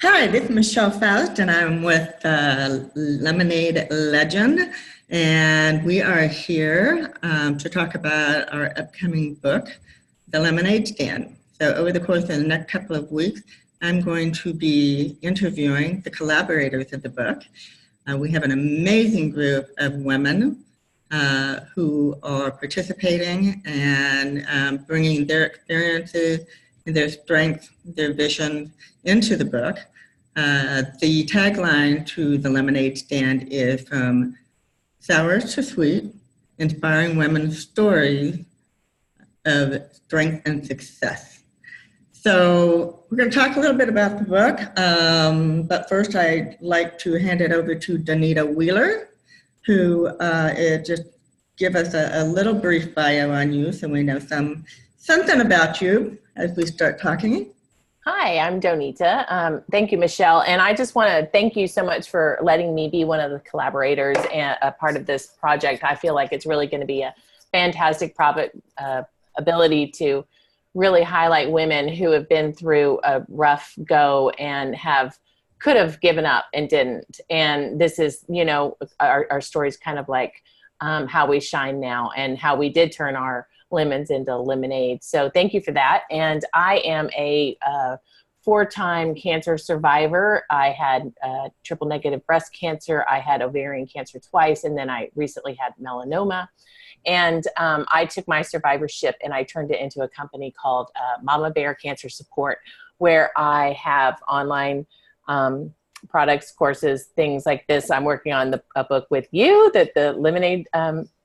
Hi, this is Michelle Faust, and I'm with Lemonade Legend, and we are here to talk about our upcoming book, The Lemonade Stand. So over the course of the next couple of weeks, I'm going to be interviewing the collaborators of the book. We have an amazing group of women who are participating and bringing their experiences, their strengths, their vision into the book. The tagline to the Lemonade Stand is from sour to sweet, inspiring women's stories of strength and success. So we're going to talk a little bit about the book, but first I'd like to hand it over to Donita Wheeler, who just give us a little brief bio on you so we know something about you as we start talking. Hi, I'm Donita. Thank you, Michelle. And I just want to thank you so much for letting me be one of the collaborators and a part of this project. I feel like it's really going to be a fantastic ability to really highlight women who have been through a rough go and could have given up and didn't. And this is, our story's kind of like how we shine now and how we did turn our lemons into lemonade. So thank you for that. And I am a 4-time cancer survivor. I had triple negative breast cancer. I had ovarian cancer twice. And then I recently had melanoma. And I took my survivorship and I turned it into a company called Mama Bear Cancer Support, where I have online products, courses, things like this. I'm working on a book with you, the Lemonade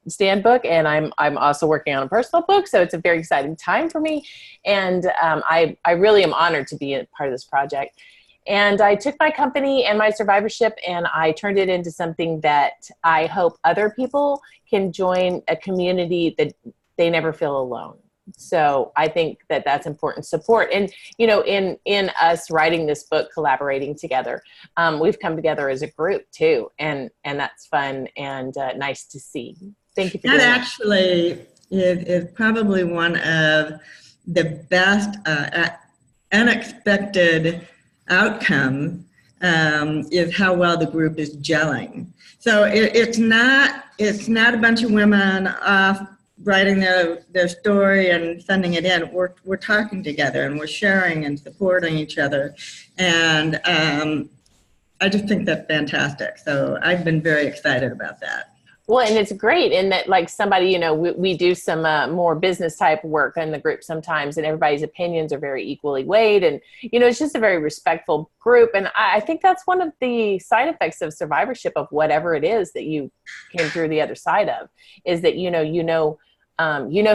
Stand book, and I'm also working on a personal book, so it's a very exciting time for me, and I really am honored to be a part of this project. And I took my company and my survivorship and I turned it into something that I hope other people can join, a community that they never feel alone. So I think that that's important support. And, in us writing this book, collaborating together, we've come together as a group too. And that's fun and nice to see. Thank you for doing that. Actually is probably one of the best unexpected outcomes is how well the group is gelling. So it's not a bunch of women off writing their story and sending it in. We're talking together and we're sharing and supporting each other. And I just think that's fantastic. So I've been very excited about that. Well, and it's great in that, like, somebody, we do some more business type work in the group sometimes, and everybody's opinions are very equally weighed. And, it's just a very respectful group. And I think that's one of the side effects of survivorship of whatever it is that you came through the other side of, is that, you know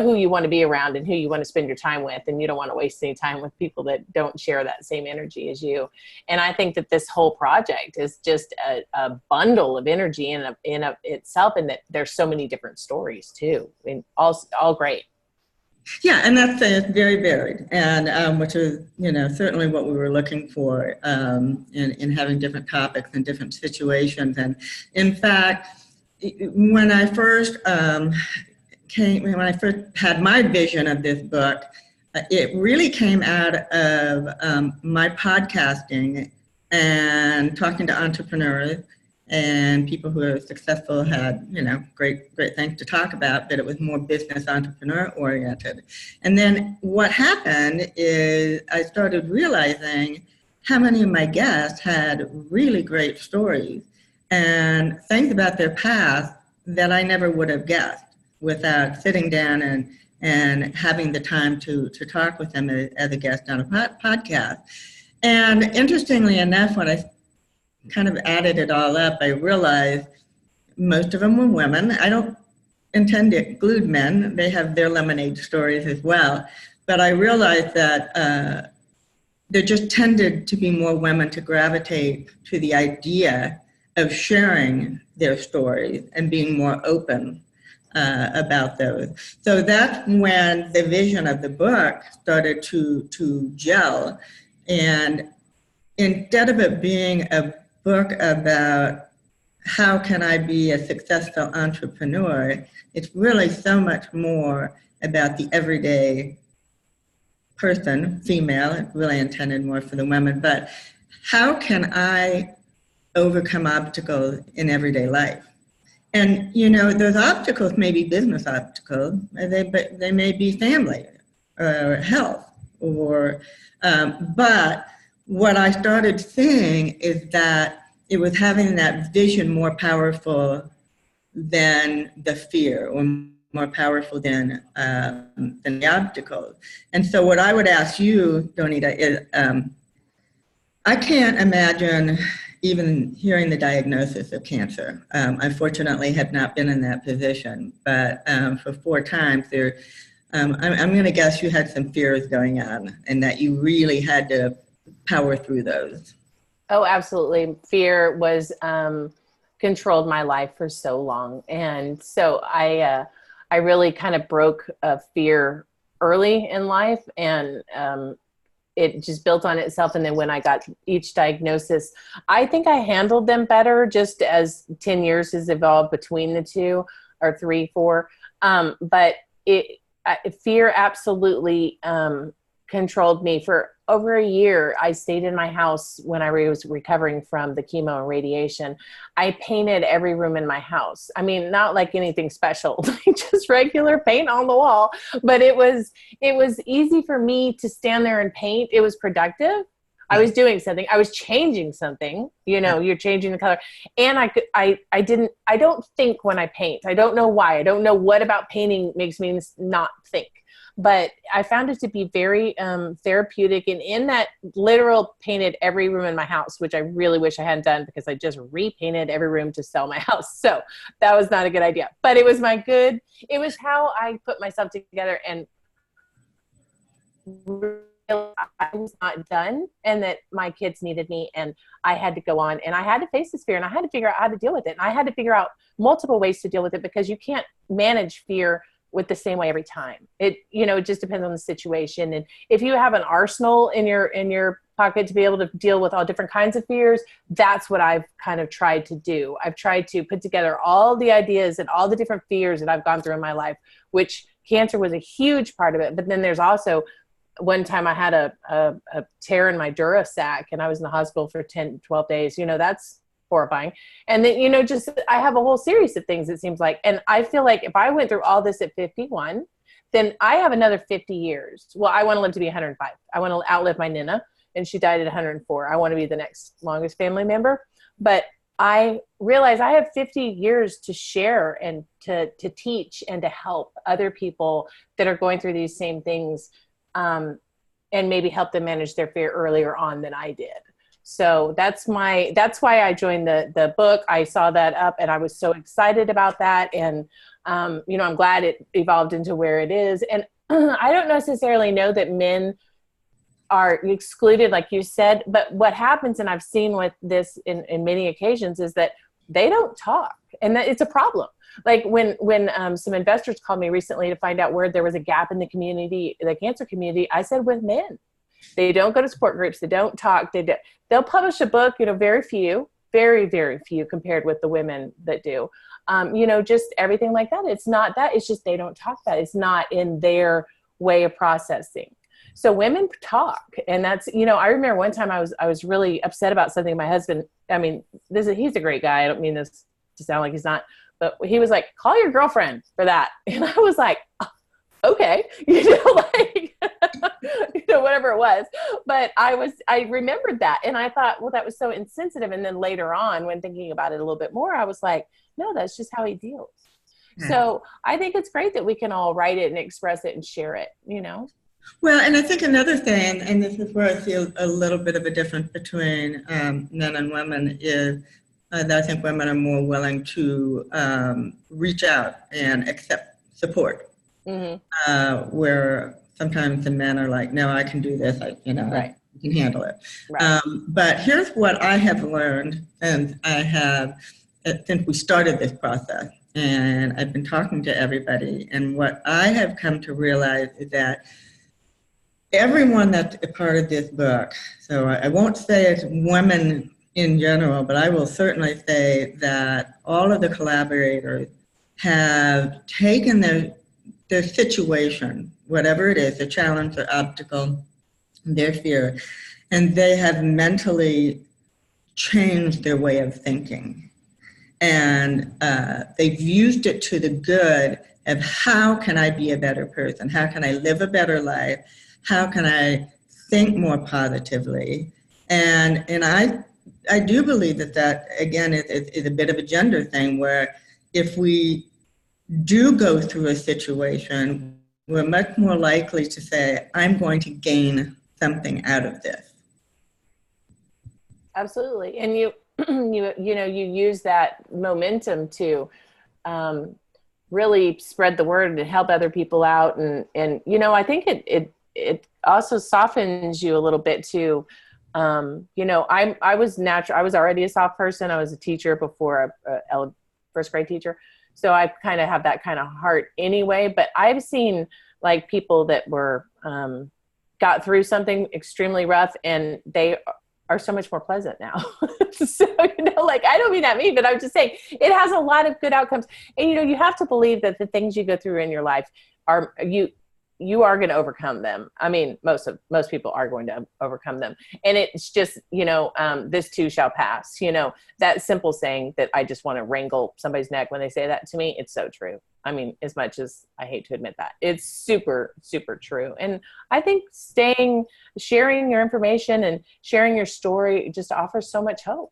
who you want to be around and who you want to spend your time with, and you don't want to waste any time with people that don't share that same energy as you. And I think that this whole project is just a bundle of energy in itself, and that there's so many different stories too. I mean, all great. Yeah, and that's very varied, and which is certainly what we were looking for in having different topics and different situations. And in fact, when I first had my vision of this book, it really came out of my podcasting and talking to entrepreneurs and people who are successful, had great things to talk about, but it was more business entrepreneur oriented. And then what happened is I started realizing how many of my guests had really great stories and things about their past that I never would have guessed without sitting down and having the time to talk with them as a guest on a podcast. And interestingly enough, when I kind of added it all up, I realized most of them were women. I don't intend to exclude men. They have their lemonade stories as well. But I realized that there just tended to be more women to gravitate to the idea of sharing their stories and being more open about those. So that's when the vision of the book started to gel. And instead of it being a book about how can I be a successful entrepreneur, it's really so much more about the everyday person, female, really intended more for the women, but how can I overcome obstacles in everyday life? And, those obstacles may be business obstacles, but they may be family or health but what I started seeing is that it was having that vision more powerful than the fear, or more powerful than the obstacles. And so what I would ask you, Donita, is I can't imagine even hearing the diagnosis of cancer. I fortunately have not been in that position, but for 4 times there, I'm going to guess you had some fears going on and that you really had to power through those. Oh, absolutely. Fear was controlled my life for so long. And so I really kind of broke fear early in life, and it just built on itself. And then when I got each diagnosis, I think I handled them better just as 10 years has evolved between the two, or 3, 4. But fear absolutely controlled me. For over a year, I stayed in my house when I was recovering from the chemo and radiation. I painted every room in my house. I mean, not like anything special, just regular paint on the wall. But it was easy for me to stand there and paint. It was productive. I was doing something. I was changing something. You're changing the color. And I don't think when I paint. I don't know why. I don't know what about painting makes me not think. But I found it to be very therapeutic. And in that literal painted every room in my house, which I really wish I hadn't done because I just repainted every room to sell my house. So that was not a good idea. But it was it was how I put myself together and I was not done, and that my kids needed me, and I had to go on, and I had to face this fear, and I had to figure out how to deal with it. And I had to figure out multiple ways to deal with it, because you can't manage fear with the same way every time. It just depends on the situation. And if you have an arsenal in your pocket to be able to deal with all different kinds of fears, that's what I've kind of tried to do. I've tried to put together all the ideas and all the different fears that I've gone through in my life, which cancer was a huge part of it. But then there's also one time I had a tear in my dura sac, and I was in the hospital for 10, 12 days. That's horrifying. And then, just, I have a whole series of things, it seems like. And I feel like if I went through all this at 51, then I have another 50 years. Well, I want to live to be 105. I want to outlive my Nina, and she died at 104. I want to be the next longest family member. But I realize I have 50 years to share and to teach and to help other people that are going through these same things, and maybe help them manage their fear earlier on than I did. So that's why I joined the book. I saw that up, and I was so excited about that. And, I'm glad it evolved into where it is. And I don't necessarily know that men are excluded, like you said, but what happens, and I've seen with this in many occasions, is that they don't talk, and that it's a problem. Like when some investors called me recently to find out where there was a gap in the community, the cancer community, I said, with men. They don't go to support groups. They don't talk. They'll publish a book, very few, very, very few compared with the women that do. Just everything like that. It's not that. It's just they don't talk that. It's not in their way of processing. So women talk. And that's, I remember one time I was really upset about something. My husband, he's a great guy. I don't mean this to sound like he's not, but he was like, call your girlfriend for that. And I was like, oh, okay, whatever it was. But I remembered that. And I thought, well, that was so insensitive. And then later on, when thinking about it a little bit more, I was like, no, that's just how he deals. Yeah. So I think it's great that we can all write it and express it and share it, Well, and I think another thing, and this is where I see a little bit of a difference between men and women, is that I think women are more willing to reach out and accept support. Mm-hmm. Where sometimes the men are like, no, I can do this, right. I can handle it. Right. But here's what I have learned, and I have, since we started this process, and I've been talking to everybody, and what I have come to realize is that everyone that's a part of this book, so I won't say it's women in general, but I will certainly say that all of the collaborators have taken their situation, whatever it is, the challenge, the obstacle, their fear, and they have mentally changed their way of thinking. And they've used it to the good of how can I be a better person? How can I live a better life? How can I think more positively? And I do believe that again, is a bit of a gender thing, where if we do go through a situation, we're much more likely to say, I'm going to gain something out of this. Absolutely. And you use that momentum to really spread the word and help other people out. And I think it also softens you a little bit too. I was already a soft person. I was a teacher before, a first grade teacher. So I kind of have that kind of heart anyway, but I've seen like people that were, got through something extremely rough, and they are so much more pleasant now. So, like, I don't mean that mean, but I'm just saying it has a lot of good outcomes. And, you have to believe that the things you go through in your life are, you are going to overcome them. I mean, most people are going to overcome them. And it's just, this too shall pass, that simple saying that I just want to wrangle somebody's neck when they say that to me. It's so true. I mean, as much as I hate to admit that, it's super, super true. And I think sharing your information and sharing your story just offers so much hope.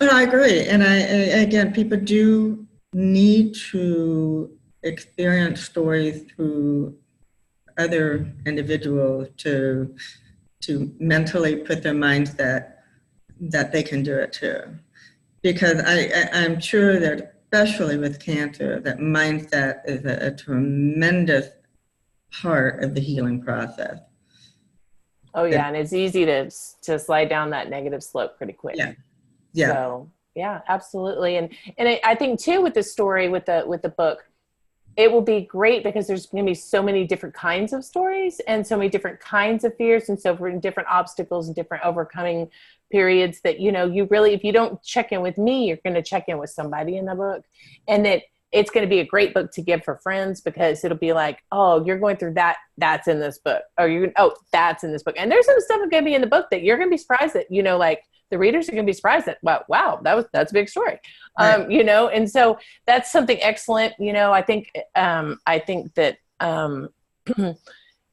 Well, I agree. And again, people do need to experience stories through other individuals to mentally put their minds that they can do it too. Because I'm sure that especially with cancer, that mindset is a tremendous part of the healing process. Oh yeah, and it's easy to slide down that negative slope pretty quick. Yeah. So yeah, absolutely. And I think too with the story, with the book, it will be great because there's going to be so many different kinds of stories and so many different kinds of fears and so many different obstacles and different overcoming periods that, you really, if you don't check in with me, you're going to check in with somebody in the book. And that it's going to be a great book to give for friends, because it'll be like, oh, you're going through that. That's in this book. Or that's in this book. And there's some stuff that's going to be in the book that you're going to be surprised that, like, the readers are going to be surprised that, wow, that's a big story. Right. And so that's something excellent. I think that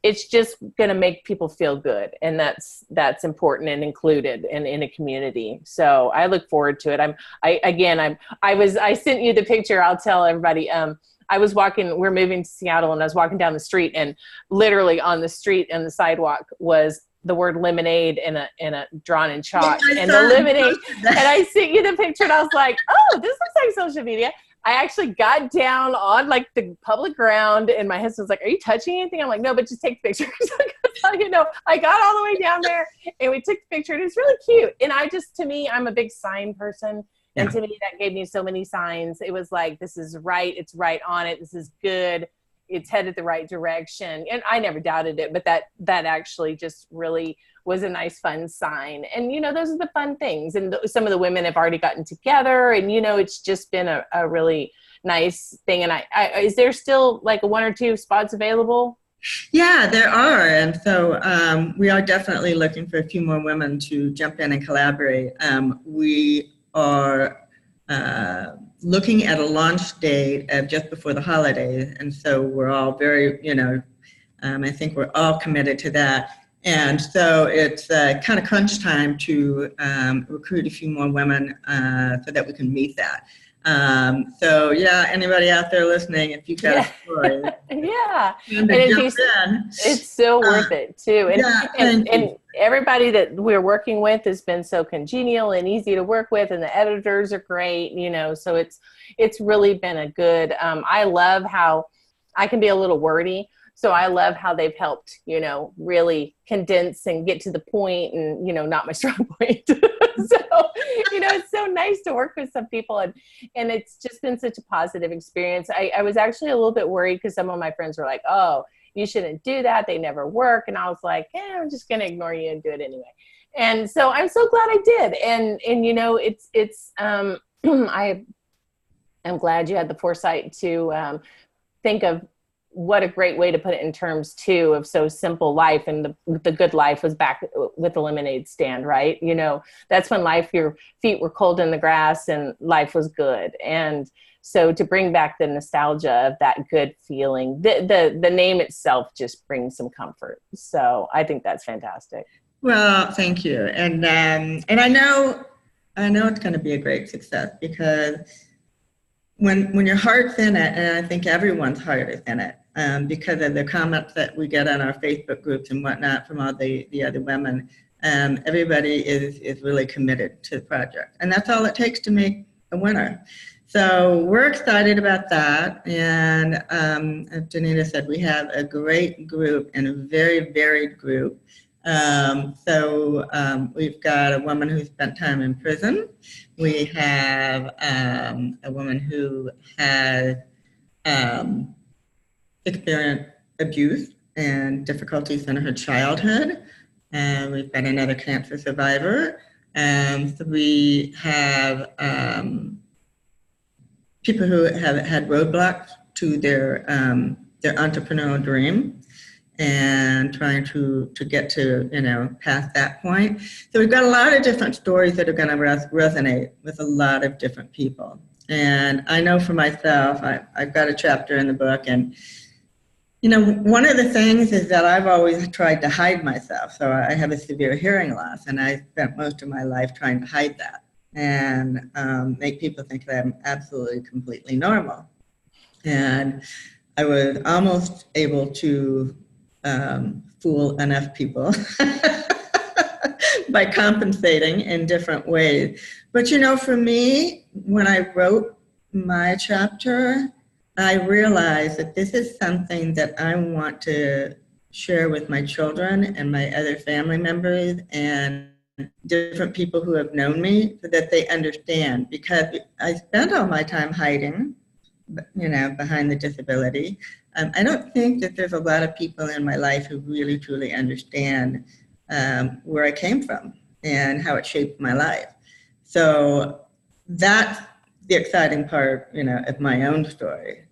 it's just going to make people feel good. And that's important and included in a community. So I look forward to it. I sent you the picture. I'll tell everybody, we're moving to Seattle, and I was walking down the street, and literally on the street and the sidewalk was the word lemonade in a drawn in chalk, and the lemonade. And I sent you the picture, and I was like, oh, this looks like social media. I actually got down on like the public ground, and my husband's like, are you touching anything? I'm like, no, but just take the picture. I got all the way down there, and we took the picture, and it's really cute. And to me, I'm a big sign person. And to me, that gave me so many signs. It was like, this is right. It's right on it. This is good. It's headed the right direction. And I never doubted it, but that actually just really was a nice, fun sign. And, those are the fun things. And some of the women have already gotten together, and, it's just been a really nice thing. And is there still like one or two spots available? Yeah, there are. And so we are definitely looking for a few more women to jump in and collaborate. We are looking at a launch date of just before the holidays. And so we're all very, I think we're all committed to that. And so it's kind of crunch time to recruit a few more women so that we can meet that. So yeah, anybody out there listening, if you've got a story, and it's so worth it too. And everybody that we're working with has been so congenial and easy to work with, and the editors are great, so it's really been a good, I love how I can be a little wordy. So I love how they've helped, really condense and get to the point, and, not my strong point. So, it's so nice to work with some people, and it's just been such a positive experience. I was actually a little bit worried because some of my friends were like, oh, you shouldn't do that. They never work. And I was like, I'm just going to ignore you and do it anyway. And so I'm so glad I did. And I am glad you had the foresight to think of what a great way to put it in terms too of so simple life. And the good life was back with the lemonade stand, right? You know, that's when your feet were cold in the grass and life was good. And so to bring back the nostalgia of that good feeling, the name itself just brings some comfort. So I think that's fantastic. Well, thank you. And I know it's going to be a great success, because when your heart's in it, and I think everyone's heart is in it, because of the comments that we get on our Facebook groups and whatnot from all the other women, everybody is really committed to the project. And that's all it takes to make a winner. So we're excited about that. And as Donita said, we have a great group and a very varied group. We've got a woman who spent time in prison. We have a woman who has experienced abuse and difficulties in her childhood. And we've got another cancer survivor. So we have people who have had roadblocks to their entrepreneurial dream, and trying to get to, past that point. So we've got a lot of different stories that are going to resonate with a lot of different people. And I know for myself, I've got a chapter in the book, and, one of the things is that I've always tried to hide myself. So I have a severe hearing loss, and I spent most of my life trying to hide that and make people think that I'm absolutely, completely normal. And I was almost able to fool enough people by compensating in different ways. But for me, when I wrote my chapter, I realized that this is something that I want to share with my children and my other family members and different people who have known me, so that they understand, because I spent all my time hiding, behind the disability. I don't think that there's a lot of people in my life who really, truly understand where I came from and how it shaped my life. So that's the exciting part, of my own story.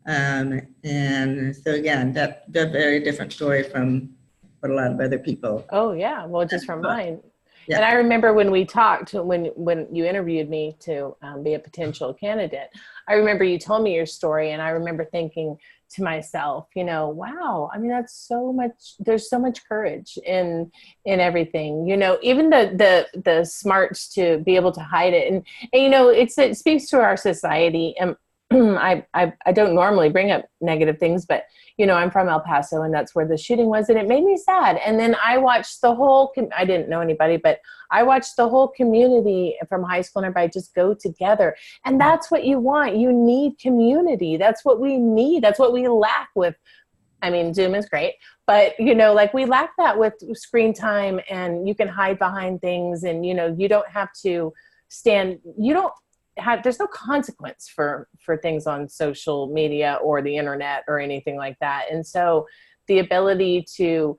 And so again, that's a very different story from what a lot of other people. Oh yeah, well, just from mine. Yeah. And I remember when we talked, when you interviewed me to be a potential candidate, I remember you told me your story, and I remember thinking to myself, wow, I mean, there's so much courage in everything, even the smarts to be able to hide it. And it speaks to our society. And I don't normally bring up negative things, but I'm from El Paso, and that's where the shooting was, and it made me sad. And then I watched I didn't know anybody, but I watched the whole community from high school and everybody just go together. And that's what you want. You need community. That's what we need. That's what we lack with, I mean, Zoom is great, but we lack that with screen time, and you can hide behind things, and you don't have to there's no consequence for things on social media or the internet or anything like that. And so the ability to,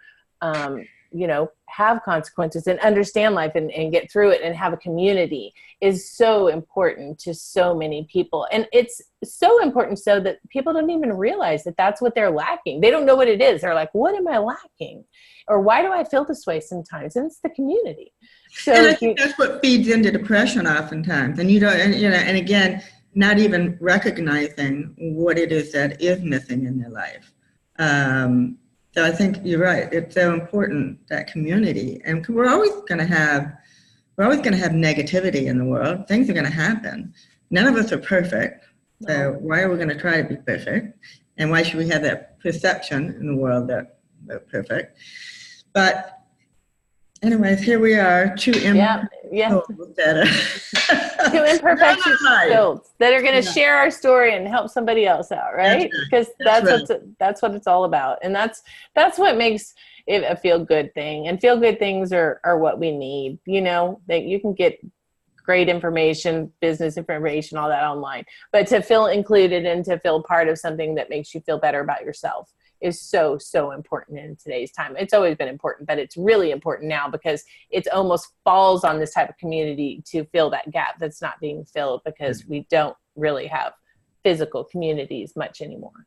have consequences and understand life and get through it and have a community is so important to so many people. And it's so important so that people don't even realize that that's what they're lacking. They don't know what it is. They're like, what am I lacking? Or why do I feel this way sometimes? And it's the community. So and I think that's what feeds into depression oftentimes. And and again, not even recognizing what it is that is missing in their life. So I think you're right. It's so important, that community. And we're always going to have negativity in the world. Things are going to happen. None of us are perfect. So why are we going to try to be perfect? And why should we have that perception in the world that we're perfect? But anyways, here we are, two imperfect souls that are going to share our story and help somebody else out, right? Because that's what it's all about, and that's what makes it a feel good thing. And feel good things are what we need. That you can get great information, business information, all that online, but to feel included and to feel part of something that makes you feel better about yourself is so, so important in today's time. It's always been important, but it's really important now because it almost falls on this type of community to fill that gap that's not being filled, because we don't really have physical communities much anymore.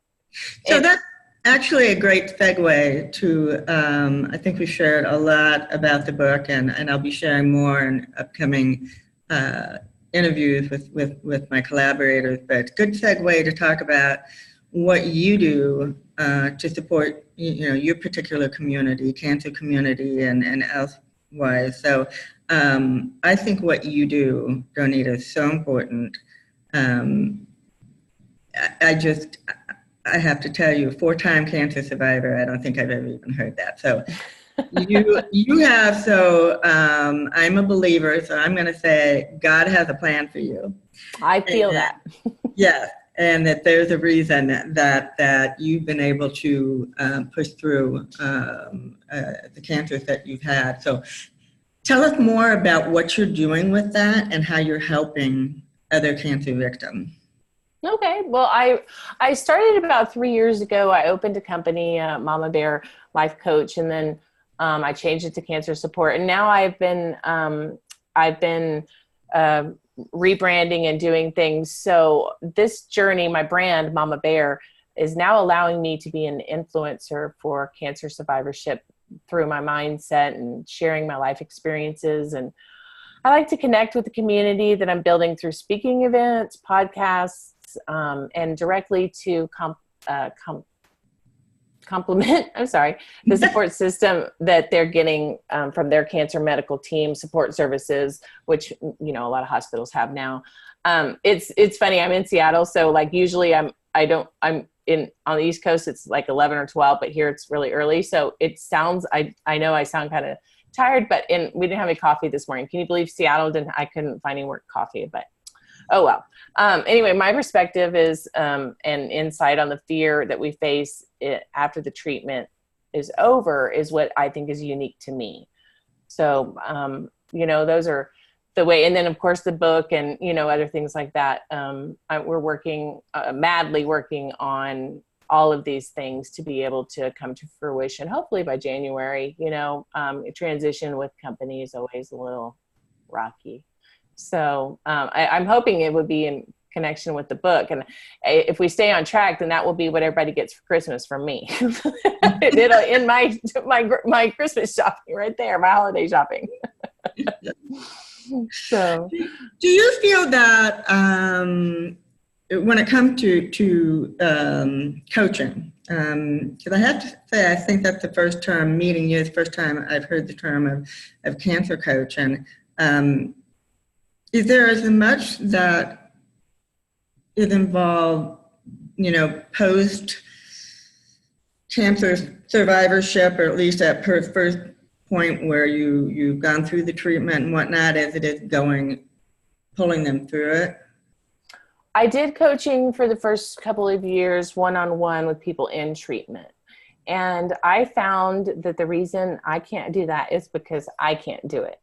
So Actually, a great segue to, I think we shared a lot about the book, and I'll be sharing more in upcoming uh, interviews with my collaborators, but good segue to talk about what you do to support, your particular community, cancer community, and elsewise. So I think what you do, Donita, is so important. Um, I just, I have to tell you, four-time cancer survivor. I don't think I've ever even heard that. So you have. So I'm a believer. So I'm going to say God has a plan for you. I feel And, that. yes, and that there's a reason that you've been able to push through the cancers that you've had. So tell us more about what you're doing with that and how you're helping other cancer victims. Okay. Well, I started about 3 years ago. I opened a company, Mama Bear Life Coach, and then I changed it to Cancer Support. And now I've been rebranding and doing things. So this journey, my brand, Mama Bear, is now allowing me to be an influencer for cancer survivorship through my mindset and sharing my life experiences. And I like to connect with the community that I'm building through speaking events, podcasts, and directly to complement, I'm sorry, the support system that they're getting from their cancer medical team, support services, which, a lot of hospitals have now. It's funny, I'm in Seattle, so like usually I'm in on the East Coast, it's like 11 or 12, but here it's really early. So it sounds, I know I sound kind of tired, but we didn't have any coffee this morning. Can you believe Seattle I couldn't find any work coffee, but oh well. Anyway, my perspective is an insight on the fear that we face after the treatment is over is what I think is unique to me. So, those are the way. And then, of course, the book and, other things like that. We're madly working on all of these things to be able to come to fruition, hopefully by January. Transition with company is always a little rocky. So I'm hoping it would be in connection with the book. And if we stay on track, then that will be what everybody gets for Christmas from me. It'll end my Christmas shopping right there, my holiday shopping. So, do you feel that when it comes to coaching, because I have to say, I think that's the first time meeting you, the first time I've heard the term of cancer coach. And is there as much that is involved, post cancer survivorship, or at least at first point where you've gone through the treatment and whatnot, as it is pulling them through it? I did coaching for the first couple of years, one-on-one with people in treatment. And I found that the reason I can't do that is because I can't do it.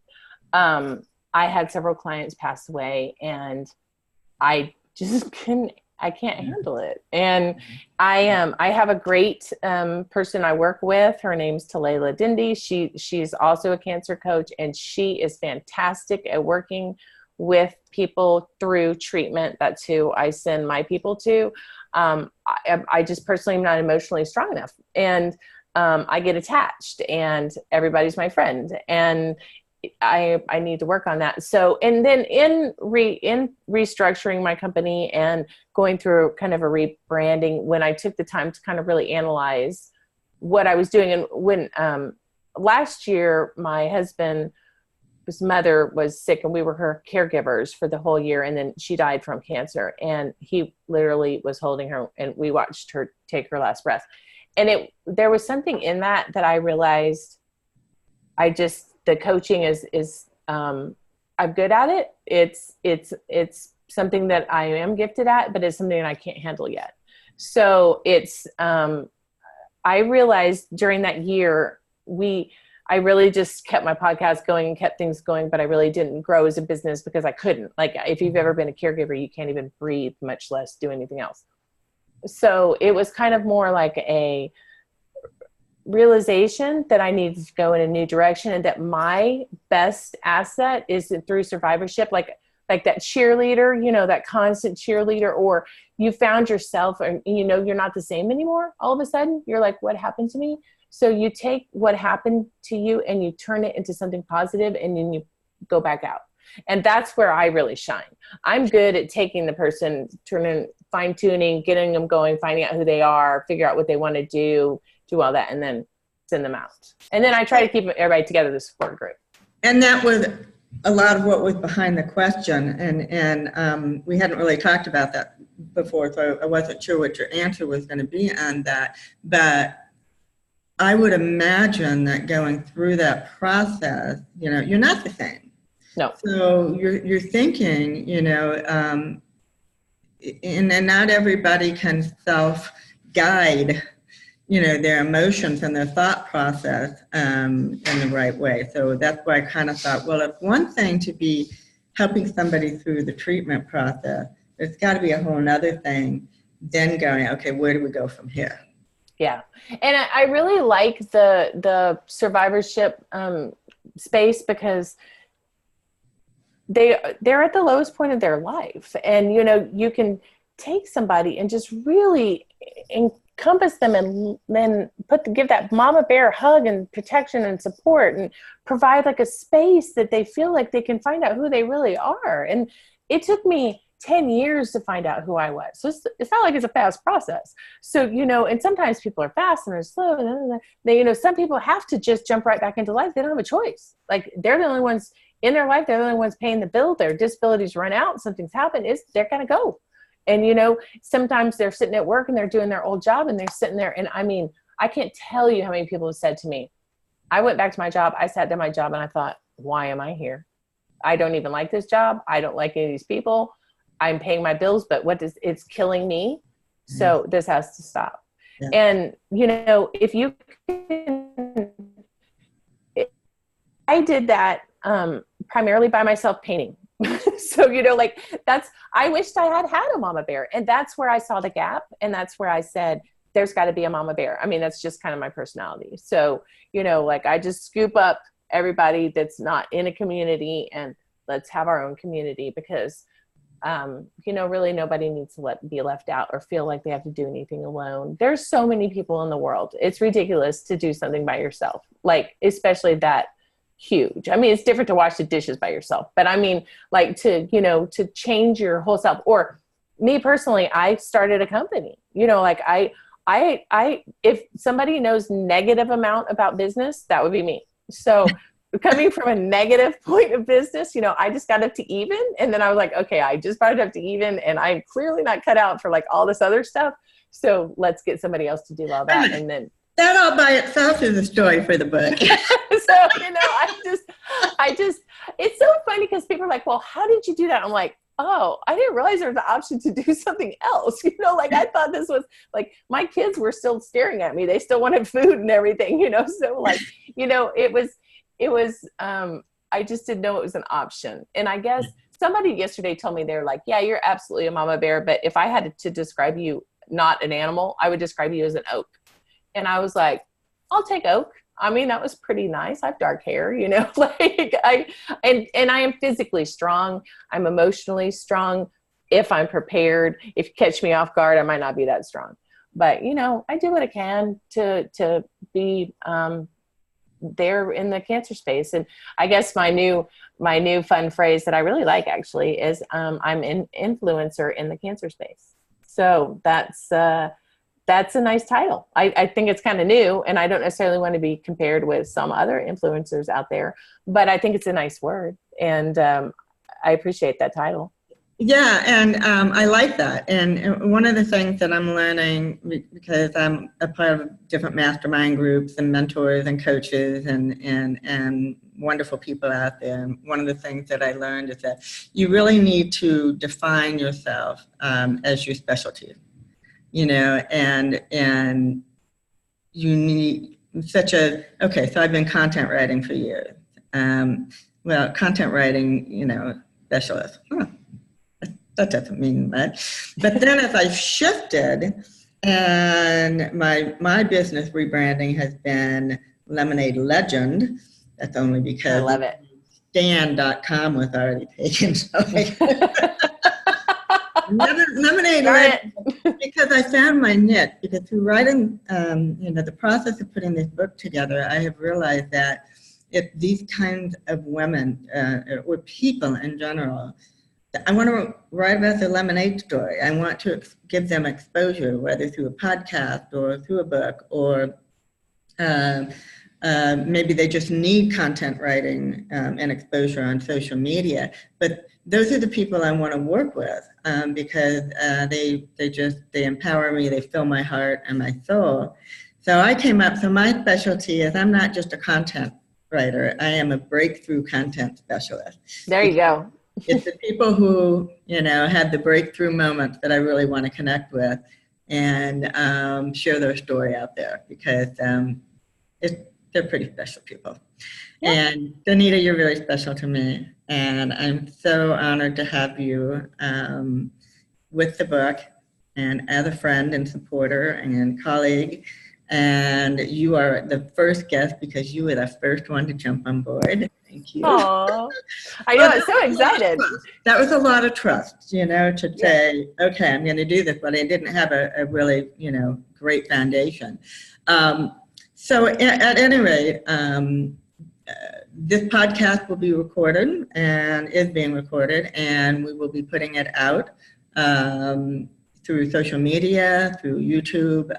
I had several clients pass away and I just I can't handle it. And I have a great person I work with. Her name's Talayla Dindi. She's also a cancer coach, and she is fantastic at working with people through treatment. That's who I send my people to. I just personally am not emotionally strong enough, and I get attached, and everybody's my friend, and I need to work on that. So, and then in restructuring my company and going through kind of a rebranding, when I took the time to kind of really analyze what I was doing, and when last year my husband's mother was sick and we were her caregivers for the whole year, and then she died from cancer, and he literally was holding her and we watched her take her last breath. And there was something in that I realized the coaching is I'm good at it. It's something that I am gifted at, but it's something that I can't handle yet. So I realized during that year, I really just kept my podcast going and kept things going, but I really didn't grow as a business because I couldn't. Like, if you've ever been a caregiver, you can't even breathe, much less do anything else. So it was kind of more like a realization that I needed to go in a new direction, and that my best asset is through survivorship. Like, like that cheerleader, you know, that constant cheerleader, or you found yourself and you know, you're not the same anymore. All of a sudden you're like, what happened to me? So you take what happened to you and you turn it into something positive, and then you go back out. And that's where I really shine. I'm good at taking the person, fine tuning, getting them going, finding out who they are, figure out what they want to do all that, and then send them out. And then I try to keep everybody together, the support group. And that was a lot of what was behind the question. And we hadn't really talked about that before, so I wasn't sure what your answer was going to be on that. But I would imagine that going through that process, you know, you're not the same. No. So you're thinking, you know, and not everybody can self-guide, you know, their emotions and their thought process in the right way. So that's why I kind of thought, well, it's one thing to be helping somebody through the treatment process. There's got to be a whole nother thing then going, okay, where do we go from here? Yeah. And I really like the survivorship space, because they're at the lowest point of their life. And, you know, you can take somebody and just really encompass them, and then give that mama bear hug and protection and support, and provide like a space that they feel like they can find out who they really are. And it took me 10 years to find out who I was. So it's not like it's a fast process. So, you know, and sometimes people are fast and they're slow. They, you know, some people have to just jump right back into life. They don't have a choice. Like, they're the only ones in their life. They're the only ones paying the bill. Their disabilities run out. Something's happened. They're going to go. And, you know, sometimes they're sitting at work and they're doing their old job and they're sitting there. And I mean, I can't tell you how many people have said to me, I went back to my job. I sat down my job and I thought, why am I here? I don't even like this job. I don't like any of these people. I'm paying my bills, but it's killing me. So this has to stop. Yeah. And, you know, if you can, I did that primarily by myself painting. So, you know, like I wished I had a mama bear, and that's where I saw the gap. And that's where I said, there's got to be a mama bear. I mean, that's just kind of my personality. So, you know, like, I just scoop up everybody that's not in a community, and let's have our own community, because you know, really nobody needs to be left out or feel like they have to do anything alone. There's so many people in the world. It's ridiculous to do something by yourself, like, especially that huge. I mean, it's different to wash the dishes by yourself, but I mean, like, to, you know, to change your whole self. Or me personally, I started a company, you know, like I if somebody knows negative amount about business, that would be me. So coming from a negative point of business, you know, I just got up to even. And then I was like, okay, I just brought it up to even, and I'm clearly not cut out for like all this other stuff. So let's get somebody else to do all that. And then that all by itself is a story for the book. So, you know, I just, it's so funny because people are like, well, how did you do that? I'm like, oh, I didn't realize there was an option to do something else. You know, like, I thought this was like, my kids were still staring at me. They still wanted food and everything, you know? So, like, you know, it was, I just didn't know it was an option. And I guess somebody yesterday told me, they're like, yeah, you're absolutely a mama bear, but if I had to describe you, not an animal, I would describe you as an oak. And I was like, I'll take oak. I mean, that was pretty nice. I have dark hair, you know, like I am physically strong. I'm emotionally strong. If I'm prepared, if you catch me off guard, I might not be that strong, but, you know, I do what I can to be, there in the cancer space. And I guess my new fun phrase that I really like actually is, I'm an influencer in the cancer space. So that's a nice title. I think it's kind of new, and I don't necessarily want to be compared with some other influencers out there, but I think it's a nice word, and I appreciate that title. Yeah, and I like that. And one of the things that I'm learning, because I'm a part of different mastermind groups and mentors and coaches and wonderful people out there, and one of the things that I learned is that you really need to define yourself as your specialty. You know, and you need okay, so I've been content writing for years. Well, content writing, you know, specialist. That doesn't mean much. But then as I shifted, and my business rebranding has been Lemonade Legend. That's only because I love it. stan.com was already taken. So lemonade because I found my niche. Because through writing, the process of putting this book together, I have realized that if these kinds of women or people in general, I want to write about the lemonade story. I want to give them exposure, whether through a podcast or through a book, or maybe they just need content writing and exposure on social media. But those are the people I want to work with because they empower me, they fill my heart and my soul. So my specialty is I'm not just a content writer, I am a breakthrough content specialist. There you go. It's the people who, had the breakthrough moments that I really want to connect with and share their story out there because they're pretty special people. Yep. And Donita, you're very special to me. And I'm so honored to have you with the book and as a friend and supporter and colleague. And you are the first guest because you were the first one to jump on board. Thank you. Aww. I know, I'm so excited. That was a lot of trust, to say, okay, I'm going to do this, but I didn't have a really, great foundation. So at any rate, this podcast will be recorded and is being recorded, and we will be putting it out through social media, through YouTube,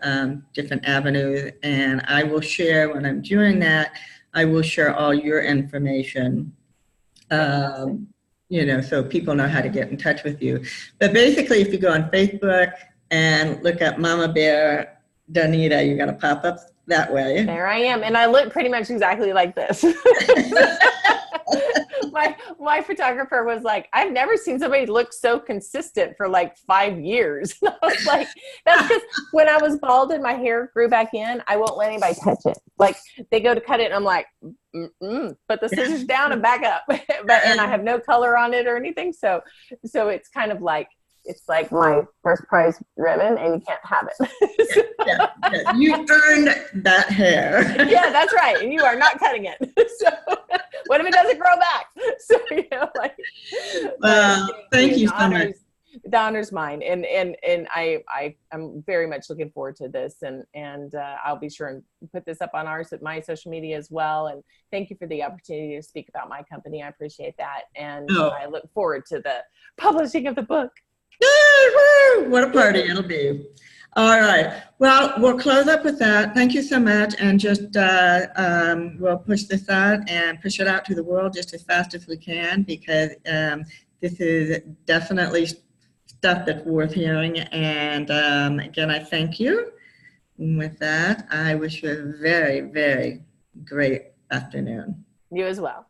different avenues. And I will share, when I'm doing that, I will share all your information, so people know how to get in touch with you. But basically, if you go on Facebook and look up Mama Bear Donita, you're going to pop up that way. There I am. And I look pretty much exactly like this. My photographer was like, I've never seen somebody look so consistent for like 5 years. I was like, that's because when I was bald and my hair grew back in, I won't let anybody touch it. Like they go to cut it and I'm like, put the scissors down and back up. And I have no color on it or anything. So it's kind of like, it's like my first prize ribbon and you can't have it. Yeah. You earned that hair. Yeah, that's right. And you are not cutting it. So what if it doesn't grow back? So, thank you so much. The honor's mine. And I'm very much looking forward to this. And I'll be sure and put this up on my social media as well. And thank you for the opportunity to speak about my company. I appreciate that. And I look forward to the publishing of the book. Yay, woo! What a party it'll be. All right. Well, we'll close up with that. Thank you so much. And just we'll push this out and push it out to the world just as fast as we can because this is definitely stuff that's worth hearing. And again, I thank you. And with that, I wish you a very, very great afternoon. You as well.